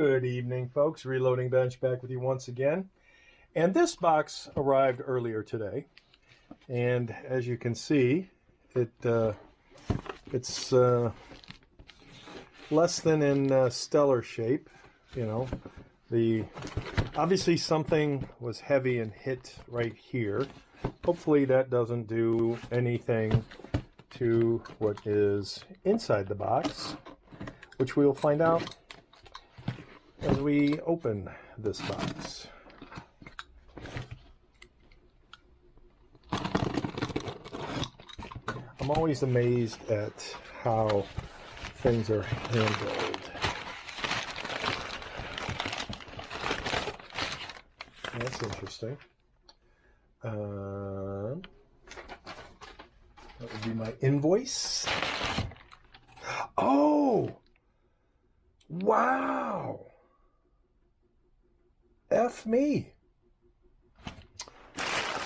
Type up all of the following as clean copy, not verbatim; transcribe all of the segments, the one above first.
Good evening, folks. Reloading Bench back with you once again. And this box arrived earlier today. And as you can see, it's less than in stellar shape. You know, obviously something was heavy and hit right here. Hopefully that doesn't do anything to what is inside the box, which we'll find out as we open this box. I'm always amazed at how things are handled. That's interesting. That would be my invoice. Oh! Wow! F me.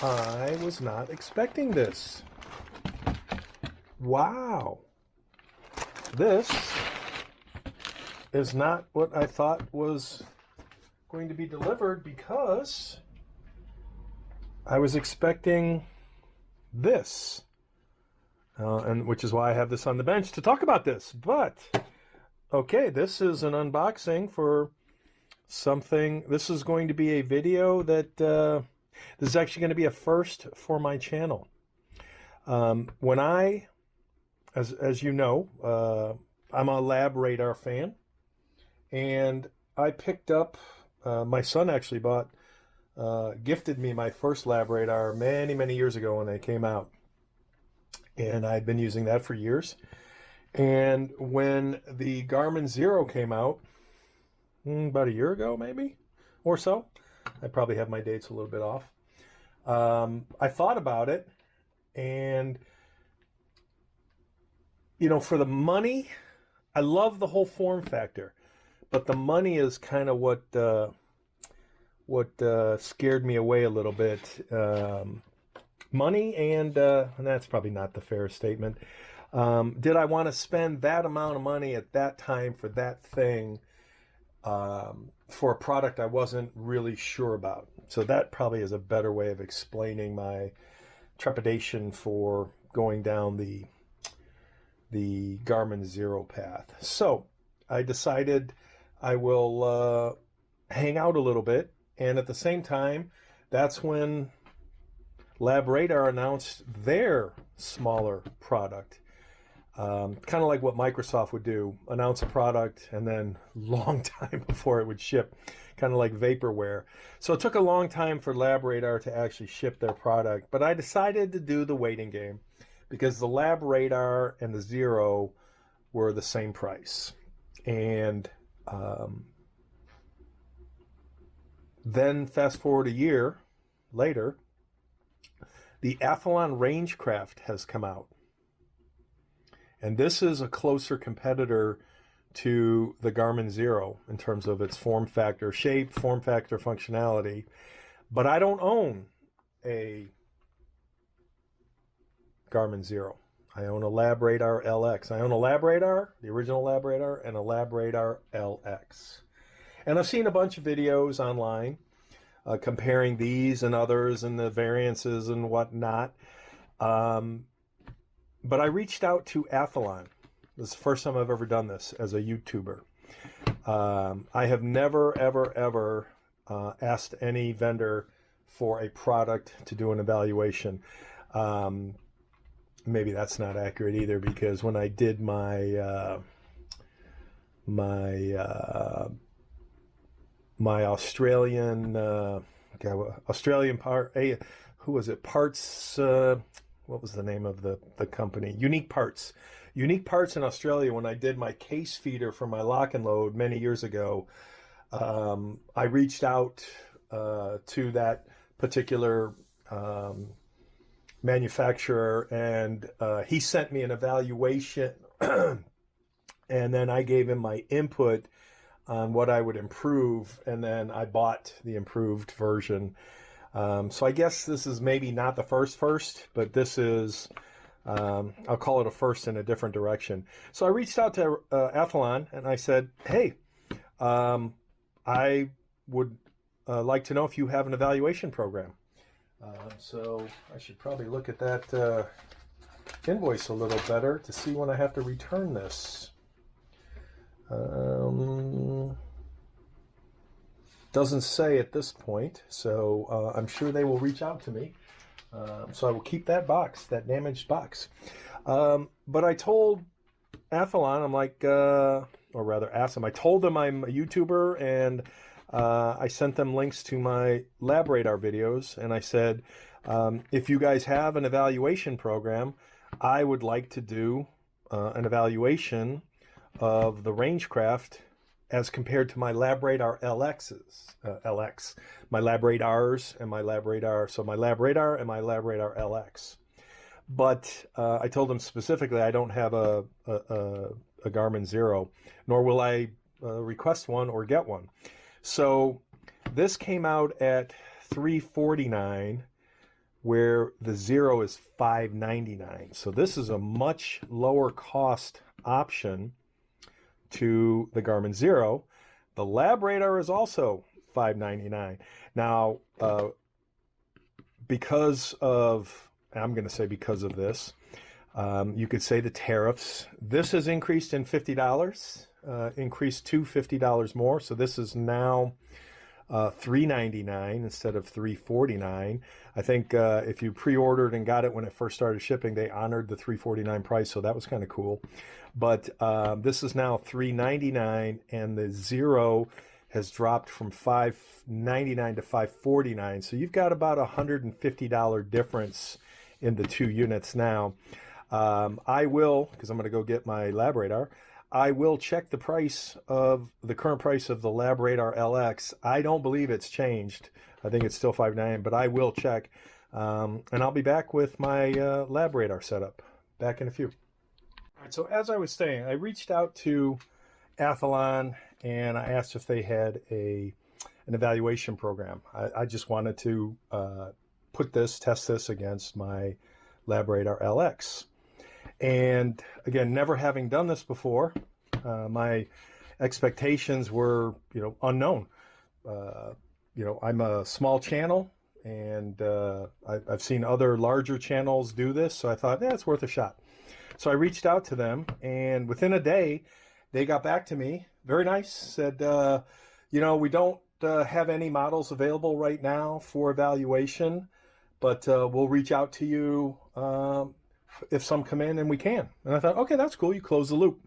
I was not expecting this. Wow. This is not what I thought was going to be delivered, because I was expecting this. And which is why I have this on the bench to talk about this. But, okay, this is an unboxing for something. This is going to be a video that this is actually going to be a first for my channel. When as you know, I'm a LabRadar fan, and I picked up, my son actually gifted me my first LabRadar many years ago when they came out, and I'd been using that for years. And when the Garmin Xero came out, about a year ago maybe, or so, I probably have my dates a little bit off, I thought about it, and you know, for the money, I love the whole form factor, but the money is kind of what scared me away a little bit. Money and that's probably not the fairest statement. Did I want to spend that amount of money at that time for that thing, for a product I wasn't really sure about? So that probably is a better way of explaining my trepidation for going down the Garmin Xero path. So I decided I will hang out a little bit, and at the same time, that's when LabRadar announced their smaller product. Kind of like what Microsoft would do, announce a product and then long time before it would ship, kind of like vaporware. So it took a long time for LabRadar to actually ship their product, but I decided to do the waiting game, because the LabRadar and the Xero were the same price. And then fast forward a year later, the Athlon RANGECRAFT has come out. And this is a closer competitor to the Garmin Xero in terms of its form factor, shape, form factor, functionality. But I don't own a Garmin Xero. I own a LabRadar LX. I own a LabRadar, the original LabRadar, and a LabRadar LX. And I've seen a bunch of videos online comparing these and others and the variances and whatnot. But I reached out to Athlon. This is the first time I've ever done this as a YouTuber. I have never, ever asked any vendor for a product to do an evaluation. Maybe that's not accurate either, because when I did my my Australian part, who was it? Parts. What was the name of the company? Unique Parts. Unique Parts in Australia. When I did my case feeder for my lock and load many years ago, I reached out to that particular manufacturer, and he sent me an evaluation, and then I gave him my input on what I would improve, and then I bought the improved version. So I guess this is maybe not the first, but this is, I'll call it a first in a different direction. So I reached out to Athlon, and I said, hey, I would like to know if you have an evaluation program. So I should probably look at that invoice a little better to see when I have to return this. Doesn't say at this point, so I'm sure they will reach out to me. So I will keep that box, that damaged box. But I told Athlon, I'm like, or rather asked them, I told them I'm a YouTuber, and I sent them links to my LabRadar videos, and I said, if you guys have an evaluation program, I would like to do an evaluation of the RANGECRAFT as compared to my LabRadar LX, my LabRadars and my LabRadar, so my LabRadar and my LabRadar LX. But I told them specifically I don't have a Garmin Xero, nor will I request one or get one. So this came out at $349, where the Xero is $599. So this is a much lower cost option to the Garmin Xero. The LabRadar is also $599. Now, because of, I'm going to say because of this, you could say the tariffs. This has increased in $50, increased to $50 more. So this is now $399 instead of $349. I think if you pre-ordered and got it when it first started shipping, they honored the $349 price, so that was kind of cool. But this is now $399, and the Xero has dropped from $599 to $549. So you've got about a $150 difference in the two units now. I will, because I'm going to go get my LabRadar, I will check the price of the current price of the LabRadar LX. I don't believe it's changed. I think it's still $599, but I will check. And I'll be back with my LabRadar setup back in a few. All right, so as I was saying, I reached out to Athlon and I asked if they had an evaluation program. I just wanted to test this against my LabRadar LX. And again, never having done this before, my expectations were, unknown. I'm a small channel, and I've seen other larger channels do this, so I thought, yeah, it's worth a shot. So I reached out to them, and within a day, they got back to me. Very nice. Said, we don't have any models available right now for evaluation, but we'll reach out to you if some come in and we can. And I thought, okay, that's cool. You close the loop.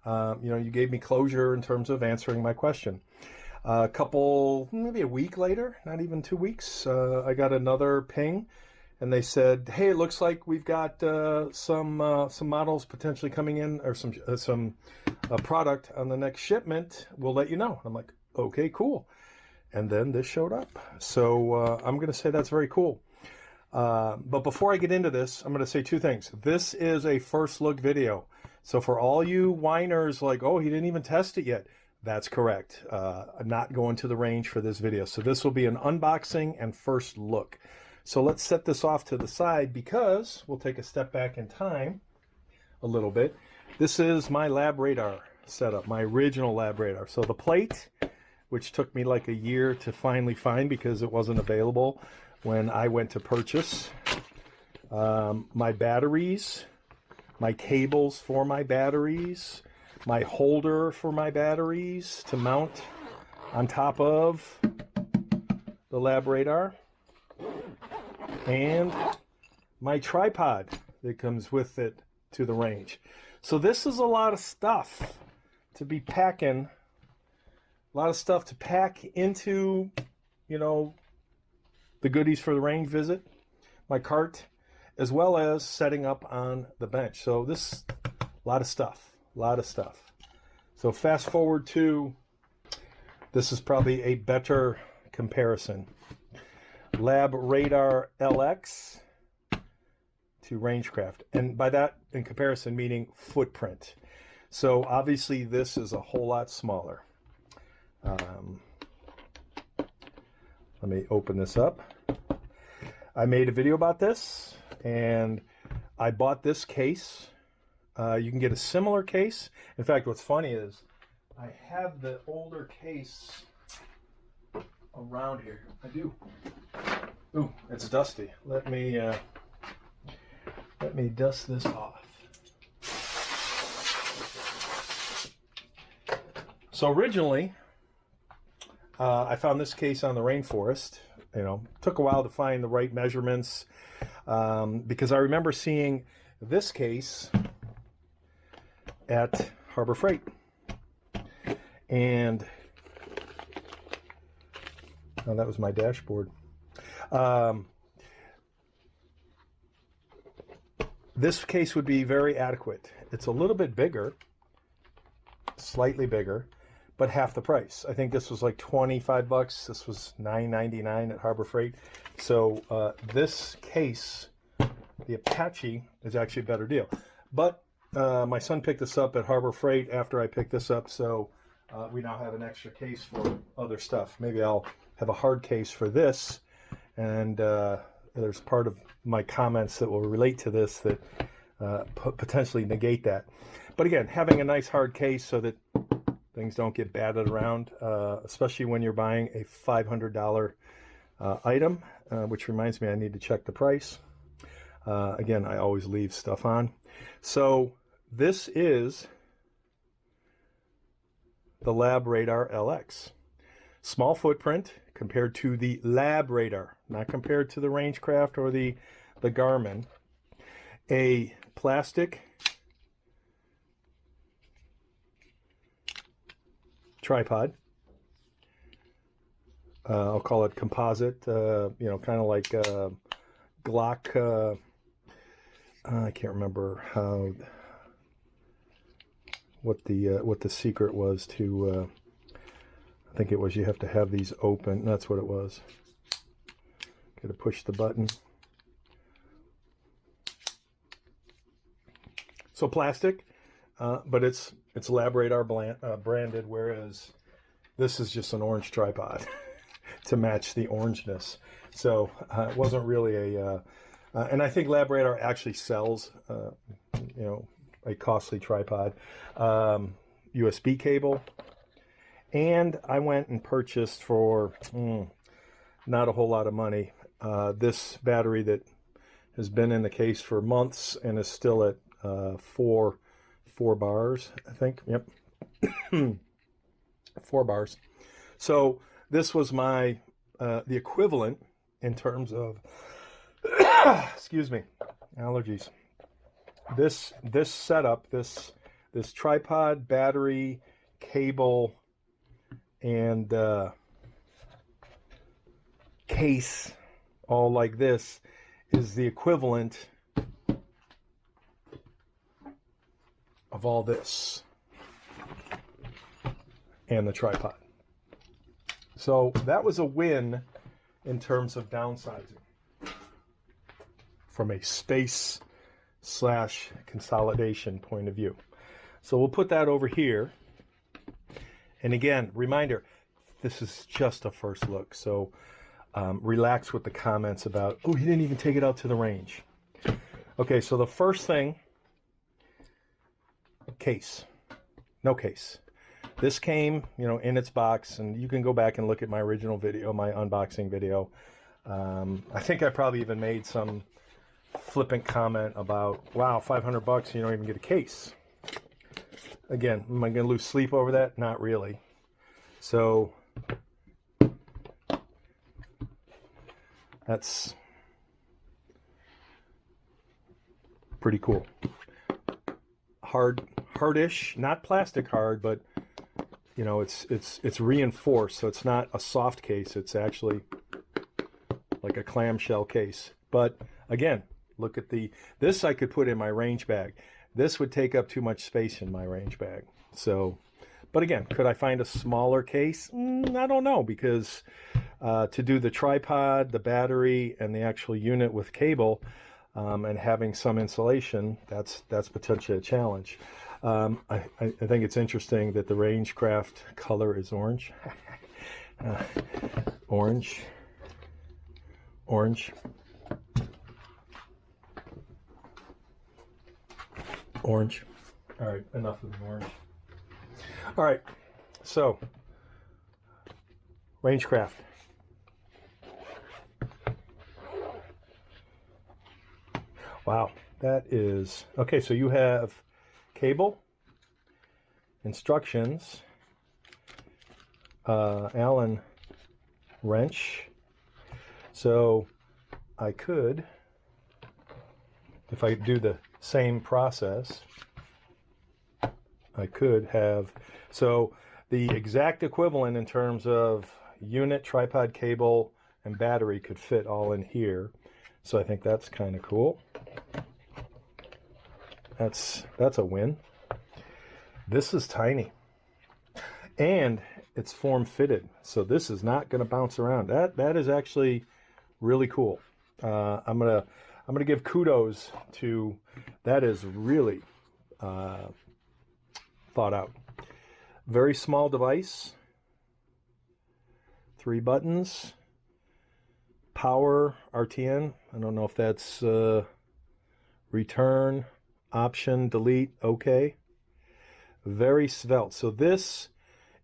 You gave me closure in terms of answering my question. Maybe a week later, not even 2 weeks, I got another ping, and they said, hey, it looks like we've got some models potentially coming in, or some product on the next shipment. We'll let you know. I'm like, okay, cool. And then this showed up. So I'm going to say that's very cool. But before I get into this, I'm going to say two things. This is a first look video. So for all you whiners like, oh, he didn't even test it yet, that's correct. I'm not going to the range for this video. So this will be an unboxing and first look. So let's set this off to the side because we'll take a step back in time a little bit. This is my LabRadar setup, my original LabRadar. So the plate, which took me like a year to finally find because it wasn't available when I went to purchase, my batteries, my cables for my batteries, my holder for my batteries to mount on top of the LabRadar, and my tripod that comes with it to the range. So this is a lot of stuff to be packing, a lot of stuff to pack into, the goodies for the range visit, my cart, as well as setting up on the bench. So this, a lot of stuff. So fast forward to, this is probably a better comparison. LabRadar LX to RANGECRAFT. And by that, in comparison, meaning footprint. So obviously this is a whole lot smaller. Let me open this up. I made a video about this, and I bought this case. You can get a similar case. In fact, what's funny is I have the older case around here. I do. Ooh, it's dusty. Let me dust this off. So originally, I found this case on the rainforest. You know, took a while to find the right measurements because I remember seeing this case at Harbor Freight. And oh, that was my dashboard. This case would be very adequate. It's a little bit bigger, slightly bigger, but half the price. I think this was like 25 bucks. This was $9.99 at Harbor Freight. So this case, the Apache, is actually a better deal. But my son picked this up at Harbor Freight after I picked this up, so we now have an extra case for other stuff. Maybe I'll have a hard case for this, and there's part of my comments that will relate to this that potentially negate that. But again, having a nice hard case so that things don't get batted around, especially when you're buying a $500 item, which reminds me I need to check the price. Again, I always leave stuff on. So this is the LabRadar LX. Small footprint compared to the LabRadar, not compared to the RANGECRAFT or the Garmin. A plastic tripod. I'll call it composite, you know, kind of like Glock. I can't remember what the secret was to. I think it was you have to have these open. That's what it was. Got to push the button. So plastic, but it's LabRadar branded, whereas this is just an orange tripod to match the orangeness. So it wasn't really a, and I think LabRadar actually sells, you know, a costly tripod, USB cable. And I went and purchased for not a whole lot of money this battery that has been in the case for months and is still at 4 bars, I think. Yep, 4 bars. So this was my the equivalent in terms of excuse me, allergies. This setup, this tripod, battery, cable, and case, all like this, is the equivalent of all this and the tripod. So that was a win in terms of downsizing from a space / consolidation point of view. So we'll put that over here. And again, reminder, this is just a first look. So relax with the comments about, oh, he didn't even take it out to the range. Okay, so the first thing, case. No case. This came, you know, in its box, and you can go back and look at my original video, my unboxing video. I think I probably even made some flippant comment about, wow, 500 bucks, you don't even get a case. Again, am I going to lose sleep over that? Not really. So that's pretty cool. Hardish, not plastic hard, but you know, it's reinforced, so it's not a soft case. It's actually like a clamshell case. But again, look at this I could put in my range bag. This would take up too much space in my range bag. So, but again, could I find a smaller case? I don't know, because to do the tripod, the battery, and the actual unit with cable, and having some insulation, that's potentially a challenge. I think it's interesting that the RANGECRAFT color is orange. Orange. Orange. Orange. All right, enough of the orange. All right, so RANGECRAFT. Wow, that is okay. So you have cable, instructions, Allen wrench. So I could, if I do the same process, I could have, so the exact equivalent in terms of unit, tripod, cable, and battery could fit all in here. So I think that's kind of cool. That's a win. This is tiny. And it's form fitted. So this is not going to bounce around. That is actually really cool. I'm gonna give kudos to, that is really thought out. Very small device, 3 buttons, power, RTN. I don't know if that's return, option, delete, okay. Very svelte. So this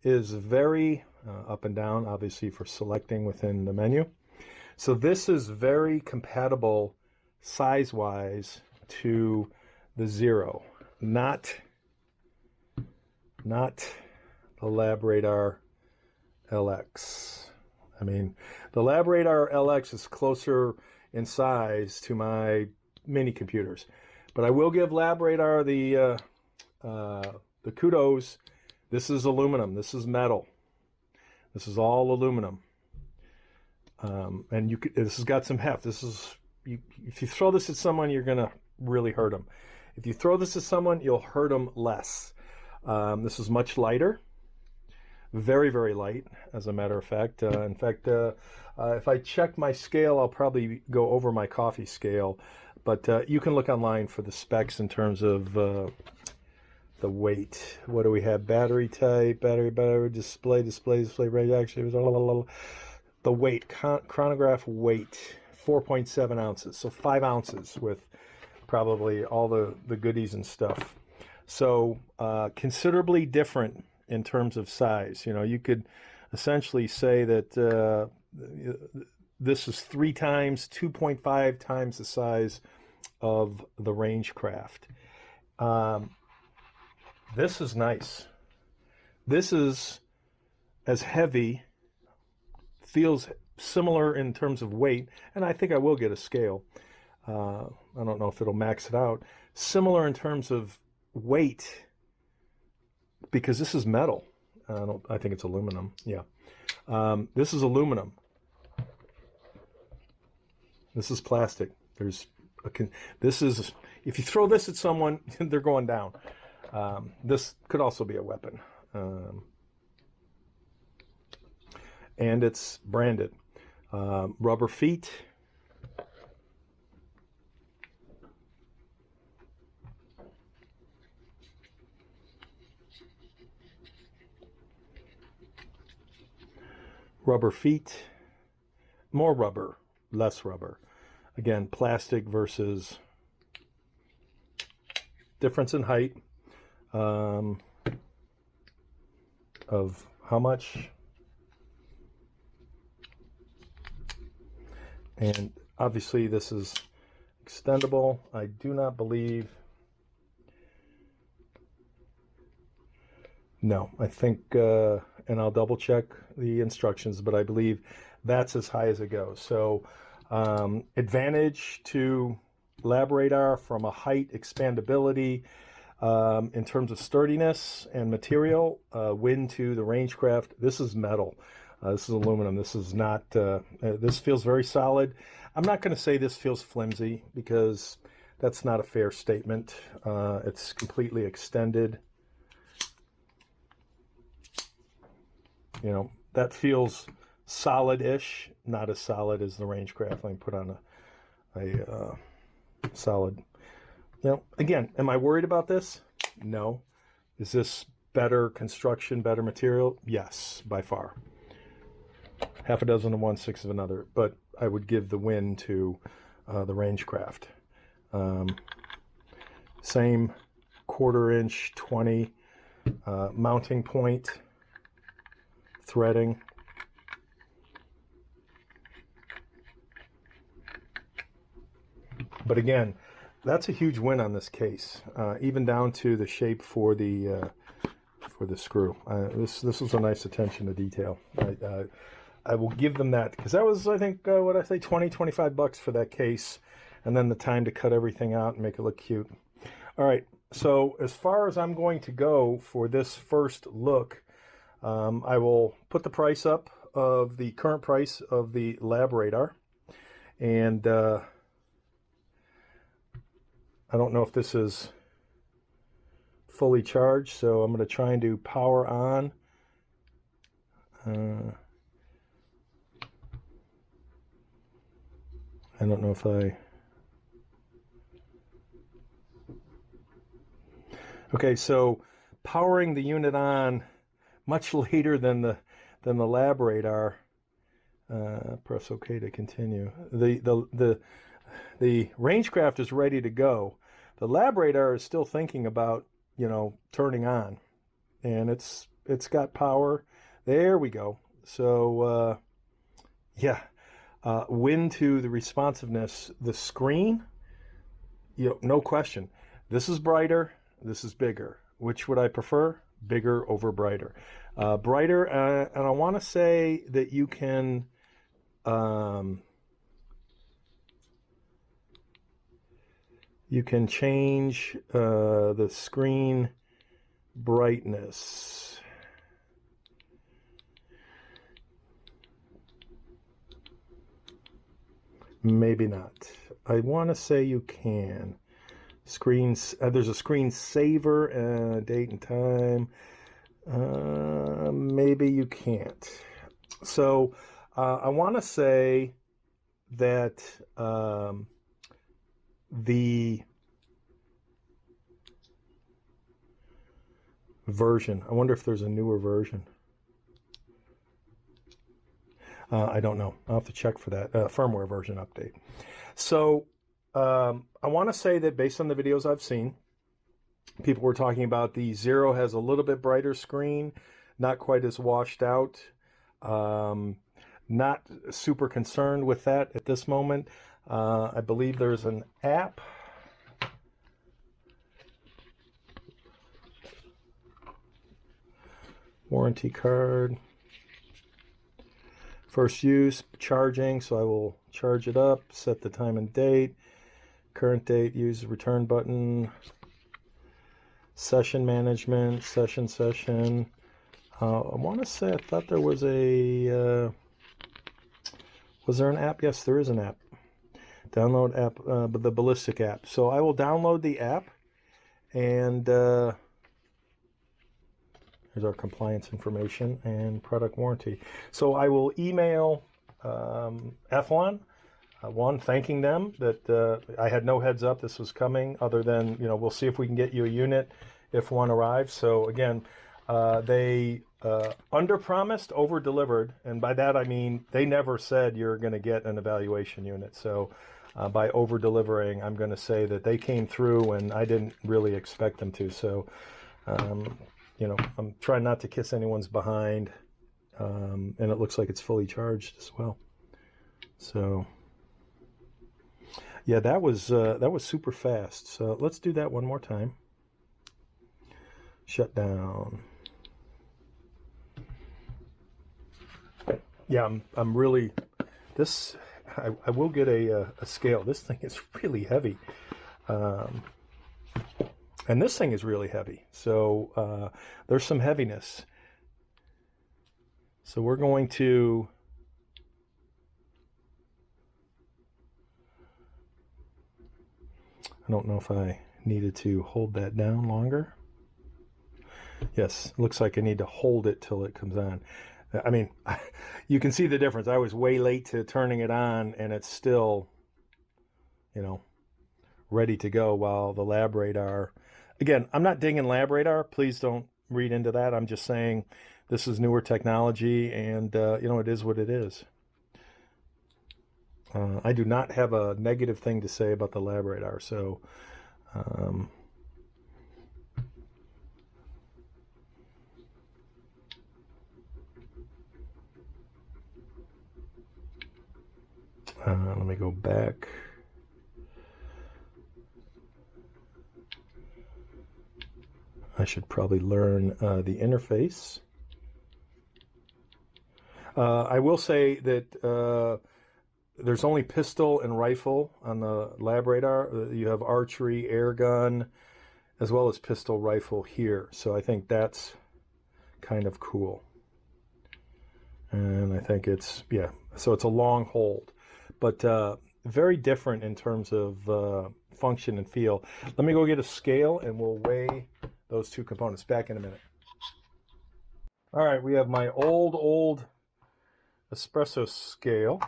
is very up and down, obviously, for selecting within the menu. So this is very compatible size-wise to the Xero, not the LabRadar LX. I mean, the LabRadar LX is closer in size to my mini computers, but I will give LabRadar the kudos. This is aluminum. This is metal. This is all aluminum, and this has got some heft. This is, if you throw this at someone, you're gonna really hurt them. If you throw this at someone, you'll hurt them less. This is much lighter, very, very light, as a matter of fact. In fact, if I check my scale, I'll probably go over my coffee scale, but you can look online for the specs in terms of the weight. What do we have? Battery type, battery, display, range, actually, the weight, chronograph weight, 4.7 ounces, so 5 ounces with probably all the goodies and stuff. So considerably different in terms of size. You know, you could essentially say that this is 2.5 times the size of the RANGECRAFT. This is nice. This is as heavy, feels similar in terms of weight, and I think I will get a scale. I don't know if it'll max it out. Similar in terms of weight, because this is metal. I think it's aluminum. Yeah. This is aluminum. This is plastic. This is, if you throw this at someone, they're going down. This could also be a weapon. And it's branded. Rubber feet. Rubber feet. More rubber, less rubber. Again, plastic versus difference in height. Of how much, and obviously this is extendable. I do not believe, no, I think, and I'll double check the instructions, but I believe that's as high as it goes. So advantage to LabRadar from a height, expandability, in terms of sturdiness and material, win to the RANGECRAFT. This is metal. This is aluminum. This is not, this feels very solid. I'm not going to say this feels flimsy, because that's not a fair statement. It's completely extended. You know, that feels solid-ish, not as solid as the RANGECRAFT. Let me put on a solid. You know, again, am I worried about this? No. Is this better construction, better material? Yes, by far. Half a dozen of one, 6 of another. But I would give the win to the RANGECRAFT. Same 1/4 inch, 20 mounting point, threading. But again, that's a huge win on this case, even down to the shape for the screw. This was a nice attention to detail. I will give them that, because that was, I think, what I say, 25 bucks for that case, and then the time to cut everything out and make it look cute. All right, so as far as I'm going to go for this first look, I will put the price up of the current price of the LabRadar, and I don't know if this is fully charged, so I'm going to try and do power on. I don't know if okay, so powering the unit on much later than the LabRadar. Press OK to continue. The RANGECRAFT is ready to go. The LabRadar is still thinking about, you know, turning on, and it's got power. There we go. So yeah. Win to the responsiveness. The screen, you know, no question. This is brighter. This is bigger. Which would I prefer? Bigger over brighter. Brighter, and I want to say that you can change the screen brightness. Maybe not. I want to say you can. Screens. There's a screen saver, date and time. Maybe you can't. So I want to say that the version. I wonder if there's a newer version. I don't know. I'll have to check for that firmware version update. So I want to say that based on the videos I've seen, people were talking about the Xero has a little bit brighter screen, not quite as washed out. Not super concerned with that at this moment. I believe there's an app. Warranty card. First use, charging, so I will charge it up, set the time and date, current date, use the return button, session management, session. I want to say, I thought there was a, was there an app? Yes, there is an app. Download app, but the ballistic app. So I will download the app, and here's our compliance information and product warranty. So I will email Athlon, one, thanking them that I had no heads up this was coming, other than, you know, we'll see if we can get you a unit if one arrives. So again, they under-promised, over-delivered, and by that I mean they never said you're going to get an evaluation unit. So by over-delivering, I'm going to say that they came through and I didn't really expect them to. So you know, I'm trying not to kiss anyone's behind, and it looks like it's fully charged as well. So yeah, that was super fast. So let's do that one more time. Shut down. Yeah, I'm really, this, I will get a scale. This thing is really heavy. And this thing is really heavy. So there's some heaviness. So we're going to, I don't know if I needed to hold that down longer. Yes, looks like I need to hold it till it comes on. I mean, you can see the difference. I was way late to turning it on, and it's still, you know, ready to go, while the LabRadar, again, I'm not dinging LabRadar. Please don't read into that. I'm just saying this is newer technology, and, you know, it is what it is. I do not have a negative thing to say about the LabRadar, so let me go back. I should probably learn the interface. I will say that there's only pistol and rifle on the LabRadar. You have archery, air gun, as well as pistol rifle here. So I think that's kind of cool. And I think it's, yeah, so it's a long hold, but very different in terms of function and feel. Let me go get a scale and we'll weigh those two components. Back in a minute. All right, we have my old espresso scale.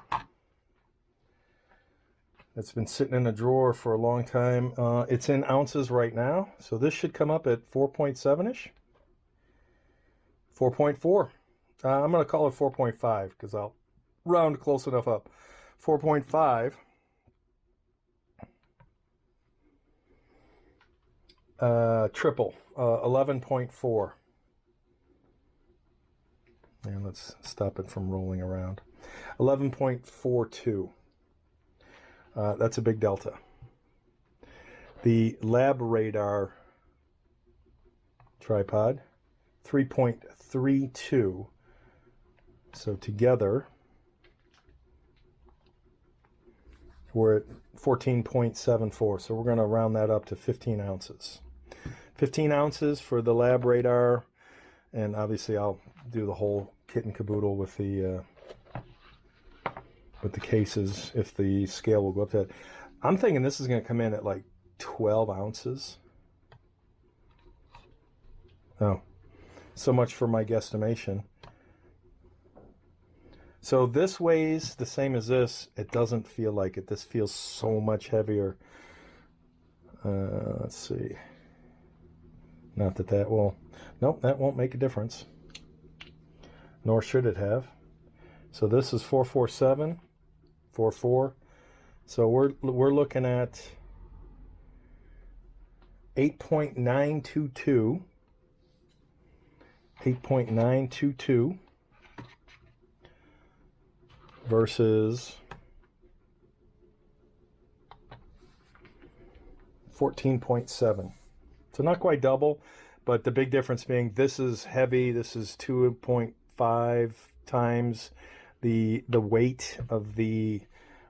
It's been sitting in a drawer for a long time. It's in ounces right now, so this should come up at 4.7-ish. 4.4. I'm going to call it 4.5 because I'll round close enough up. 4.5. Triple. 11.4. And let's stop it from rolling around. 11.42. That's a big delta. The LabRadar tripod, 3.32. So together, we're at 14.74. So we're going to round that up to 15 ounces. 15 ounces for the LabRadar, and obviously I'll do the whole kit and caboodle with the cases if the scale will go up to that. I'm thinking this is going to come in at like 12 ounces. Oh, so much for my guesstimation. So this weighs the same as this. It doesn't feel like it. This feels so much heavier. Let's see. Not that that will... Nope, that won't make a difference. Nor should it have. So this is 447, 44. So we're looking at 8.922. 8.922 versus 14.7. So not quite double, but the big difference being this is heavy. This is 2.5 times the weight of the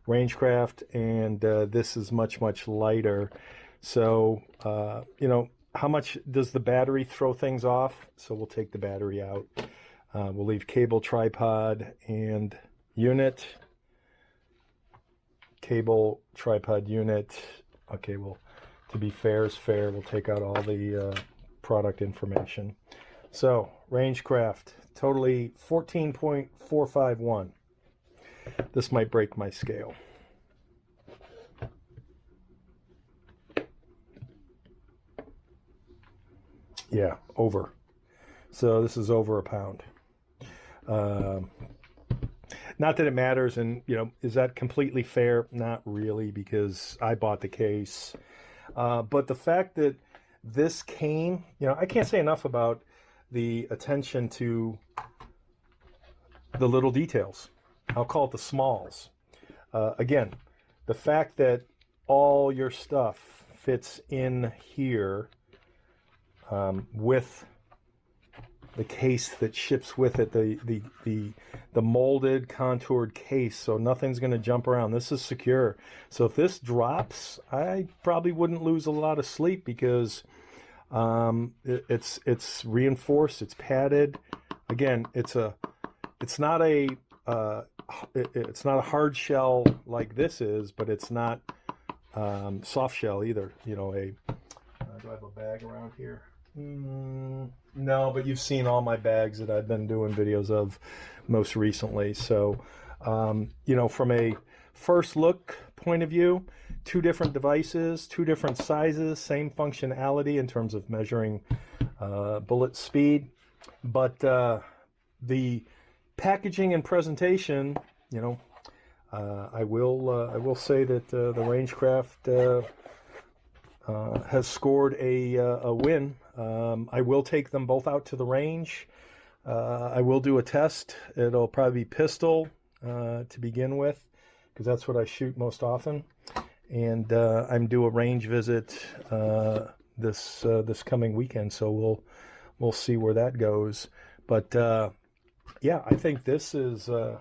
Rangecraft, and this is much lighter. So you know, how much does the battery throw things off? So we'll take the battery out. We'll leave cable, tripod, and unit. Cable, tripod, unit. Okay, well, to be fair is fair. We'll take out all the product information. So, Rangecraft, totally 14.451. This might break my scale. Yeah, over. So this is over a pound. Not that it matters, and you know, is that completely fair? Not really, because I bought the case. But the fact that this came, you know, I can't say enough about the attention to the little details. I'll call it the smalls. Again, the fact that all your stuff fits in here with the case that ships with it, the molded, contoured case, so nothing's going to jump around. This is secure. So if this drops, I probably wouldn't lose a lot of sleep because it's reinforced, it's padded. Again, it's not a hard shell like this is, but it's not soft shell either. You know, do I have a bag around here? No, but you've seen all my bags that I've been doing videos of most recently. So, you know, from a first look point of view, two different devices, two different sizes, same functionality in terms of measuring bullet speed, but the packaging and presentation, you know, I will say that the Rangecraft has scored a win. I will take them both out to the range. I will do a test. It'll probably be pistol to begin with, because that's what I shoot most often. And I'm due a range visit this coming weekend. So we'll see where that goes. But yeah, I think this is a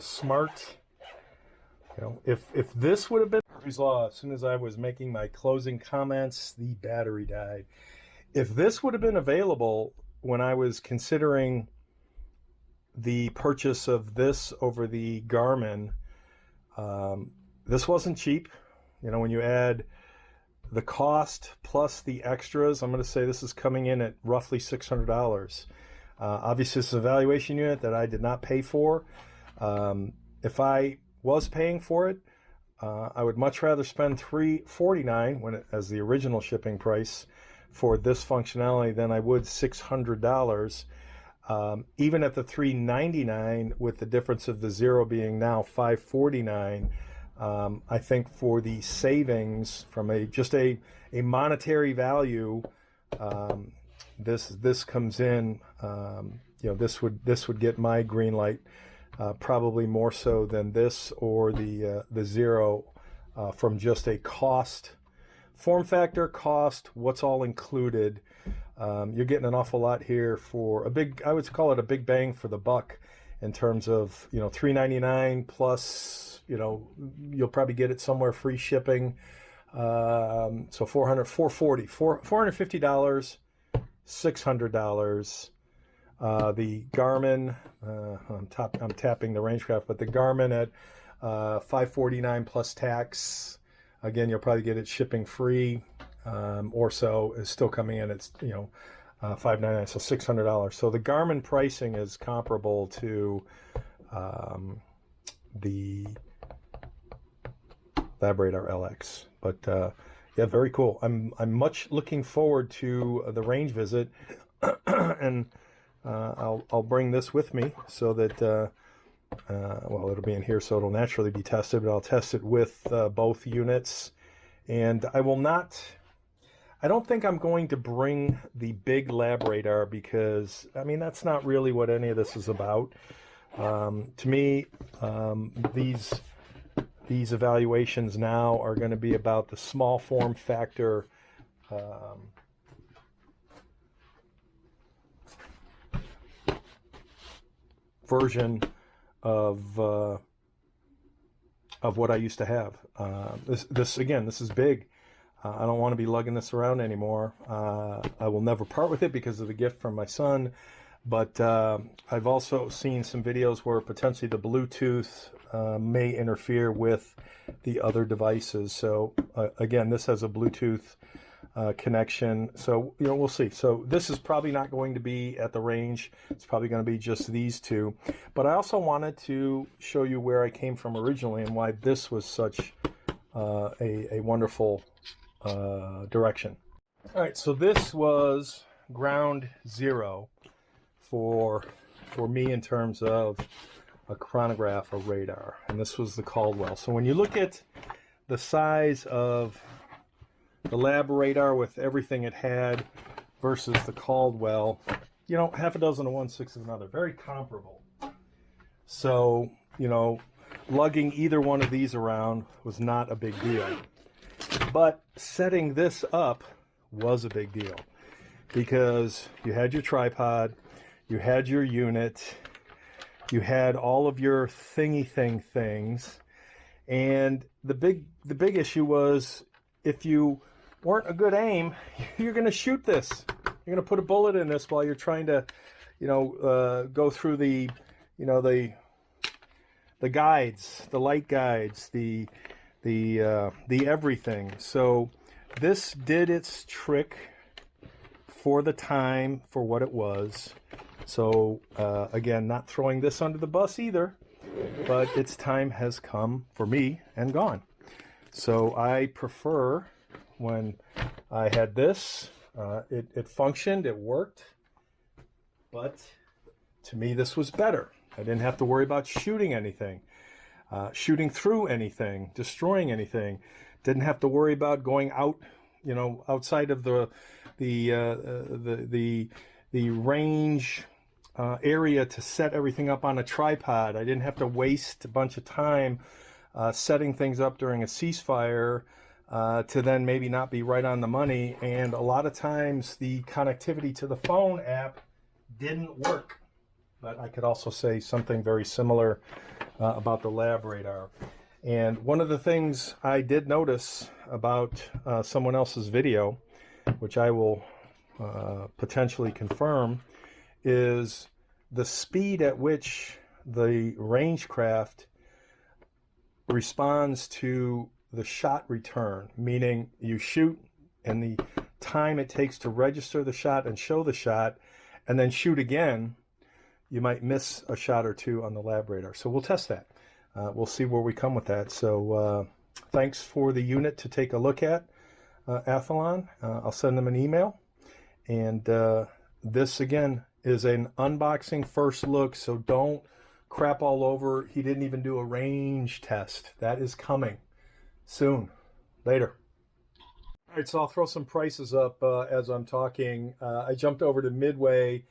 smart. You know, if this would have been Murphy's Law, as soon as I was making my closing comments, the battery died. If this would have been available when I was considering the purchase of this over the Garmin, this wasn't cheap. You know, when you add the cost plus the extras, I'm going to say this is coming in at roughly $600. Obviously, this is a valuation unit that I did not pay for. If I was paying for it, I would much rather spend $349 as the original shipping price for this functionality than I would $600. Even at the $399, with the difference of the Xero being now $549, I think for the savings from just a monetary value, this comes in. You know, this would get my green light. Probably more so than this or the Xero, from just a cost, form factor, cost, what's all included. You're getting an awful lot here for a big, I would call it a big bang for the buck in terms of, you know, $399 plus, you know, you'll probably get it somewhere free shipping. So $450, $600. The Garmin, I'm tapping the Rangecraft, but the Garmin at $549 plus tax. Again, you'll probably get it shipping free, or so is still coming in. It's, you know, $599, so $600. So the Garmin pricing is comparable to the LabRadar LX. But yeah, very cool. I'm much looking forward to the range visit, and I'll bring this with me so that, well, it'll be in here, so it'll naturally be tested, but I'll test it with both units. And I don't think I'm going to bring the big LabRadar because, I mean, that's not really what any of this is about. To me, these evaluations now are going to be about the small form factor version of what I used to have. This is big. I don't want to be lugging this around anymore. I will never part with it because of the gift from my son. But I've also seen some videos where potentially the Bluetooth may interfere with the other devices. So again, this has a Bluetooth connection. So, you know, we'll see. So this is probably not going to be at the range. It's probably going to be just these two. But I also wanted to show you where I came from originally and why this was such a wonderful direction. All right, so this was ground zero for me in terms of a chronograph, a radar, and this was the Caldwell. So when you look at the size of the LabRadar with everything it had versus the Caldwell, you know, half a dozen of one, six of another, very comparable. So, you know, lugging either one of these around was not a big deal. But setting this up was a big deal because you had your tripod, you had your unit, you had all of your things, and the big issue was if you weren't a good aim, you're going to shoot this. You're going to put a bullet in this while you're trying to, you know, go through the, you know, the guides, the light guides, the everything. So this did its trick for the time, for what it was. So again, not throwing this under the bus either, but its time has come for me and gone. So I prefer when I had this, it functioned, it worked, but to me this was better. I didn't have to worry about shooting anything, shooting through anything, destroying anything. Didn't have to worry about going out, you know, outside of the range area to set everything up on a tripod. I didn't have to waste a bunch of time setting things up during a ceasefire to then maybe not be right on the money. And a lot of times the connectivity to the phone app didn't work. But I could also say something very similar about the LabRadar. And one of the things I did notice about someone else's video, which I will potentially confirm, is the speed at which the RANGECRAFT responds to the shot return, meaning you shoot and the time it takes to register the shot and show the shot and then shoot again, you might miss a shot or two on the LabRadar. So we'll test that. We'll see where we come with that. So thanks for the unit to take a look at, Athlon. I'll send them an email. And this, again, is an unboxing first look, so don't crap all over. He didn't even do a range test. That is coming soon. Later. All right, so I'll throw some prices up as I'm talking. I jumped over to Midway.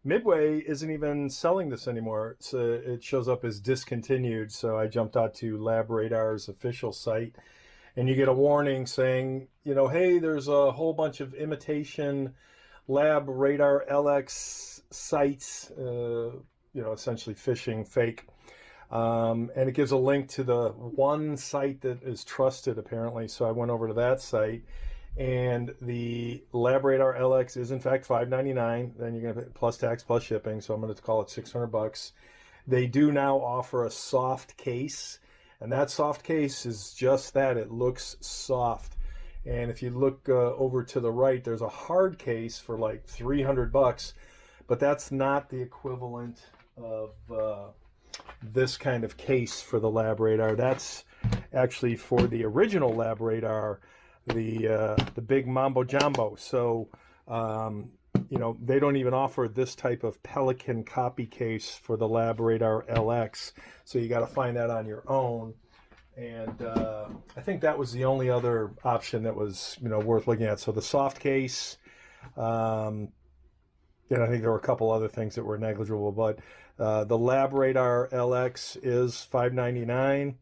Midway isn't even selling this anymore. It shows up as discontinued, so I jumped out to LabRadar's official site, and you get a warning saying, you know, hey, there's a whole bunch of imitation LabRadar LX sites, you know, essentially phishing, fake. And it gives a link to the one site that is trusted, apparently. So I went over to that site, and the LabRadar LX is in fact $599. Then you're going to pay plus tax plus shipping, so I'm going to call it $600. They do now offer a soft case, and that soft case is just that. It looks soft. And if you look over to the right, there's a hard case for like $300, but that's not the equivalent of this kind of case for the LabRadar. That's actually for the original LabRadar, the big Mambo Jumbo. So, you know, they don't even offer this type of Pelican copy case for the LabRadar LX. So you got to find that on your own. And I think that was the only other option that was, you know, worth looking at. So the soft case, and I think there were a couple other things that were negligible, but the LabRadar LX is $599.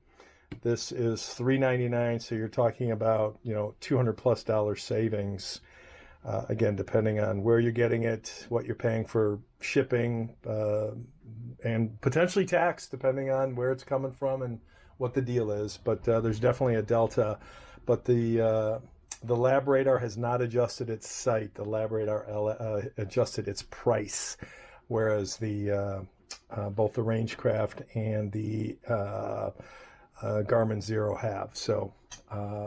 This is $399. So you're talking about, you know, $200+ savings. Again, depending on where you're getting it, what you're paying for shipping, and potentially tax, depending on where it's coming from and what the deal is. But there's definitely a delta. But the LabRadar has not adjusted its site. The LabRadar adjusted its price, whereas the both the RANGECRAFT and the Garmin Xero have. So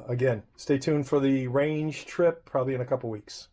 again, stay tuned for the range trip, probably in a couple weeks.